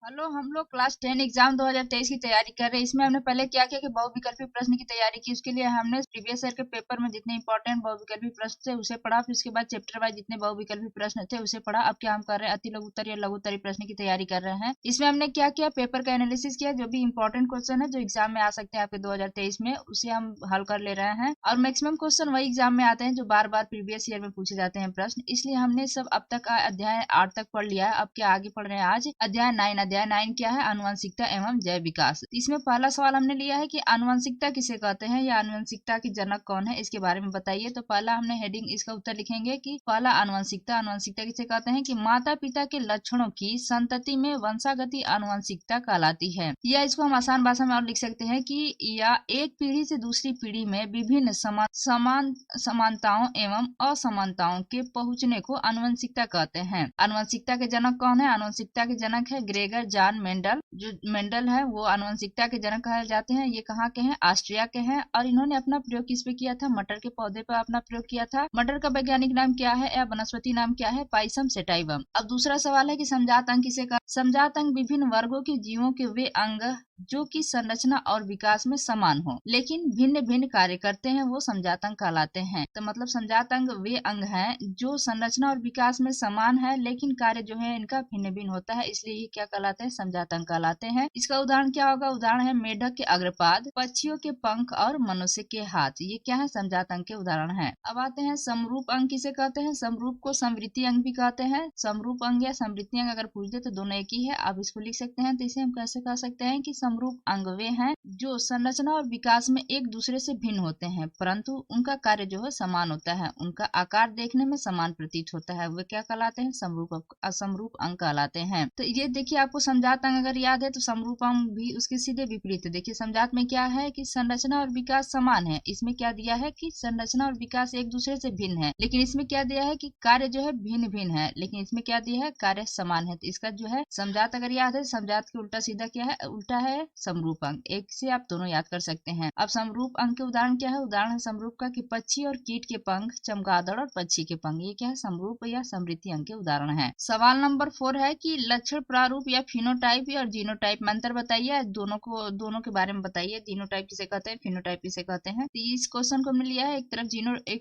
Hello, हम लोग class 10 exam 2023 की तैयारी कर रहे हैं। इसमें हमने पहले क्या किया कि बहुविकल्पी प्रश्न की तैयारी की। उसके लिए हमने प्रीवियस ईयर के पेपर में जितने इंपॉर्टेंट बहुविकल्पी प्रश्न थे उसे पढ़ा। फिर उसके बाद चैप्टर वाइज जितने बहुविकल्पी प्रश्न थे उसे पढ़ा। अब क्या हम कर रहे हैं, अति लघुत्तरीय या लघुत्तरीय प्रश्न की तैयारी कर रहे हैं। इसमें हमने क्या किया, पेपर का एनालिसिस किया। जो भी इंपॉर्टेंट क्वेश्चन है जो एग्जाम में आ सकते हैं आपके 2023 में, उसे हम हल कर ले रहे हैं। और मैक्सिमम क्वेश्चन वही एग्जाम में आते हैं जो बार बार प्रीवियस ईयर में पूछे जाते हैं प्रश्न। इसलिए हमने सब अब तक अध्याय 8 तक पढ़ लिया है। अब क्या आगे पढ़ रहे हैं आज अध्याय 9। अध्याय 9 क्या है, आनुवंशिकता एवं जैव विकास। इसमें पहला सवाल हमने लिया है कि आनुवंशिकता किसे कहते हैं या आनुवंशिकता के जनक कौन है, इसके बारे में बताइए। तो पहला हमने हेडिंग इसका उत्तर लिखेंगे कि पहला आनुवंशिकता। आनुवंशिकता किसे कहते हैं कि माता पिता के लक्षणों की संतति में वंशागति आनुवंशिकता कहलाती है। या इसको हम आसान भाषा में और लिख सकते हैं कि या एक पीढ़ी से दूसरी पीढ़ी में विभिन्न समानताओं एवं असमानताओं के पहुंचने को आनुवंशिकता कहते हैं। आनुवंशिकता के जनक कौन है? आनुवंशिकता के जनक है ग्रेगर जॉन मेंडल। जो मेंडल है वो आनुवंशिकता के जनक कहे जाते हैं। ये कहाँ के हैं? ऑस्ट्रिया के हैं। और इन्होंने अपना प्रयोग किस पे किया था? मटर के पौधे पर अपना प्रयोग किया था। मटर का वैज्ञानिक नाम क्या है या वनस्पति नाम क्या है? Pisum sativum. अब दूसरा सवाल है कि समजात अंग किसे कहा? समजात अंग विभिन्न वर्गों के जीवों के वे अंग जो कि संरचना और विकास में समान हो लेकिन भिन्न भिन्न कार्य करते हैं, वो समजात अंग कहलाते हैं। तो मतलब समजात अंग वे अंग हैं जो संरचना और विकास में समान है लेकिन कार्य जो है इनका भिन्न भिन्न होता है, इसलिए ये क्या कहलाते हैं? समजात अंग कहलाते हैं। इसका उदाहरण क्या होगा? उदाहरण है मेढक के अग्रपाद, पक्षियों के पंख और मनुष्य के हाथ। ये क्या है? समजात अंग के उदाहरण है। अब आते हैं समरूप अंग किसे कहते हैं? समरूप को समवृत्तीय अंग भी कहते हैं। समरूप अंग या समवृत्तीय अंग अगर पूछ दे तो दोनों एक ही है, आप इसको लिख सकते हैं। तो इसे हम कैसे कह सकते हैं कि समरूप अंग वे हैं जो संरचना और विकास में एक दूसरे से भिन्न होते हैं परंतु उनका कार्य जो है समान होता है, उनका आकार देखने में समान प्रतीत होता है, वे क्या कहलाते हैं? समरूप अंग कहलाते हैं। तो ये देखिए, आपको समजात अंग अगर याद है तो समरूप अंग भी उसके सीधे विपरीत है। देखिए समजात में क्या है कि संरचना और विकास समान है। इसमें क्या दिया है कि संरचना और विकास एक दूसरे से भिन्न है, लेकिन इसमें क्या दिया है कि कार्य जो है भिन्न भिन्न है, लेकिन इसमें क्या दिया है? कार्य समान है। तो इसका जो है समजात अगर याद है, समजात के उल्टा सीधा क्या है? उल्टा है समरूप अंग। एक से आप दोनों याद कर सकते हैं। अब समरूप अंग के उदाहरण क्या है? उदाहरण है समरूप का कि पक्षी और कीट के पंख, चमगादड़ और पक्षी के पंख। ये क्या है? समरूप या समृद्धि अंग के उदाहरण है। सवाल नंबर 4 है कि लक्षण प्रारूप या फिनोटाइप या जीनोटाइप में अंतर बताइए। दोनों के बारे में बताइए। जीनोटाइप किसे कहते हैं, फिनोटाइप किसे कहते हैं। तो इस क्वेश्चन को हमने लिया है, एक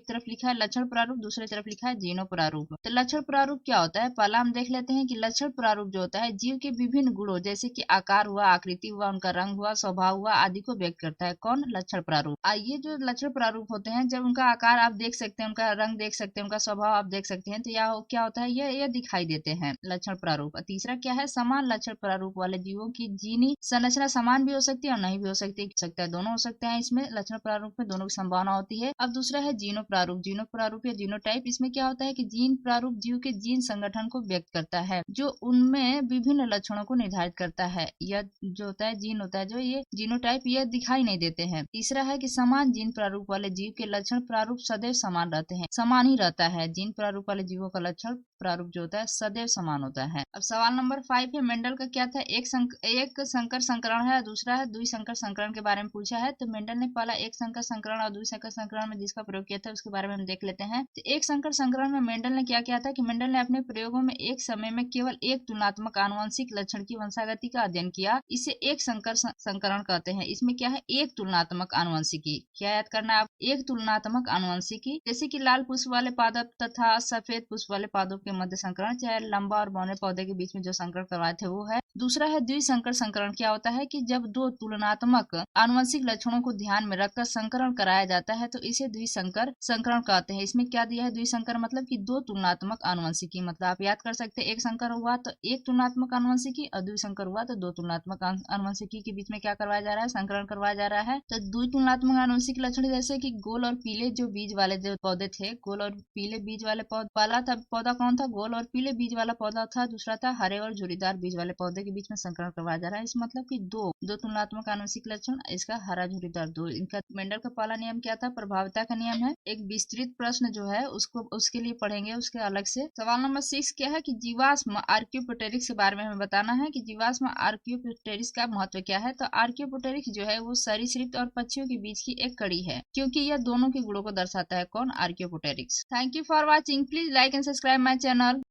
तरफ लिखा है लक्षण प्रारूप, दूसरी तरफ लिखा है जीनो प्रारूप। तो लक्षण प्रारूप क्या होता है? पहला हम देख लेते हैं कि लक्षण प्रारूप जो होता है जीव के विभिन्न गुणों जैसे कि आकार हुआ, आकृति हुआ, उनका रंग हुआ, स्वभाव हुआ आदि को व्यक्त करता है। कौन? लक्षण प्रारूप। ये जो लक्षण प्रारूप होते हैं, जब उनका आकार आप देख सकते हैं, उनका रंग देख सकते हैं, उनका स्वभाव आप देख सकते हैं, तो यह क्या होता है? ये दिखाई देते हैं लक्षण प्रारूप। तीसरा क्या है? समान लक्षण प्रारूप वाले जीवों की जीनी संरचना समान भी हो सकती है और नहीं भी हो सकती है, दोनों हो सकते हैं। इसमें लक्षण प्रारूप में दोनों की संभावना होती है। अब दूसरा है जीनो प्रारूप। जीनो प्रारूप या जीनोटाइप, इसमें क्या होता है कि जीन प्रारूप जीव के जीन संगठन को व्यक्त करता है जो उनमें विभिन्न लक्षणों को निर्धारित करता है। यह जो होता है जीन होता है जो ये जीनोटाइप, ये दिखाई नहीं देते हैं। तीसरा है कि समान जीन प्रारूप वाले जीव के लक्षण प्रारूप सदैव समान रहते हैं, समान ही रहता है। जीन प्रारूप वाले जीवों का लक्षण प्रारूप जो होता है सदैव समान होता है। अब सवाल नंबर 5 है, मेंडल का क्या था? एक संकर संकरण है, दूसरा है द्विसंकर संकरण के बारे में पूछा है। तो मेंडल ने पहला एक संकर संकरण और द्विसंकर संकरण में जिसका प्रयोग किया था उसके बारे में हम देख लेते हैं। तो एक संकर संकरण में मेंडल ने क्या किया था कि मेंडल ने अपने प्रयोगों में एक समय में केवल एक तुलनात्मक आनुवंशिक लक्षण की वंशागति का अध्ययन किया। इसे एक संकर संकरण कहते हैं। इसमें क्या है? एक तुलनात्मक आनुवंशिकी। क्या याद करना है आप? एक तुलनात्मक आनुवंशिकी, जैसे कि लाल पुष्प वाले पादप तथा सफेद पुष्प वाले पादों के मध्य संकरण, चाहे लंबा और बौने पौधे के बीच में जो संकरण करवाए थे वो है। दूसरा है द्विसंकर संकरण। क्या होता है कि जब दो तुलनात्मक आनुवंशिक लक्षणों को ध्यान में रखकर संकरण कराया जाता है तो इसे द्विसंकर संकरण कहते हैं। इसमें क्या दिया है? द्विसंकर मतलब कि दो तुलनात्मक आनुवंशिकी। मतलब आप याद कर सकते हैं, एक संकर हुआ तो एक तुलनात्मक आनुवंशिकी और द्विसंकर हुआ तो दो तुलनात्मक आनुवंशिकी के बीच में क्या करवाया जा रहा है? संकरण करवाया जा रहा है। तो द्वितुलनात्मक आनुवंशिक लक्षण जैसे कि गोल और पीले जो बीज वाले जो पौधे थे, गोल और पीले बीज वाले पहला था पौधा कौन था? गोल और पीले बीज वाला पौधा था। दूसरा था हरे और झुर्रीदार बीज वाले पौधे के बीच में संकरण करवाया जा रहा है। इस मतलब कि दो तुलनात्मक आनुवंशिक लक्षण, इसका हरा झुर्रीदार दो। इनका मेंडल का पहला नियम क्या था? प्रभावता का नियम है। एक विस्तृत प्रश्न जो है उसके लिए पढ़ेंगे उसके अलग से। सवाल नंबर 6 क्या है कि जीवाश्म आर्कियोप्टेरिक्स के बारे में हमें बताना है कि जीवाश्म आर्कियोप्टेरिक्स का महत्व क्या है। तो आर्कियोप्टेरिक्स जो है वो सरीसृप और पक्षियों के बीच की एक कड़ी है क्योंकि यह दोनों के गुणों को दर्शाता है। कौन? Archaeopteryx. Thank you for watching. Please like and subscribe my channel.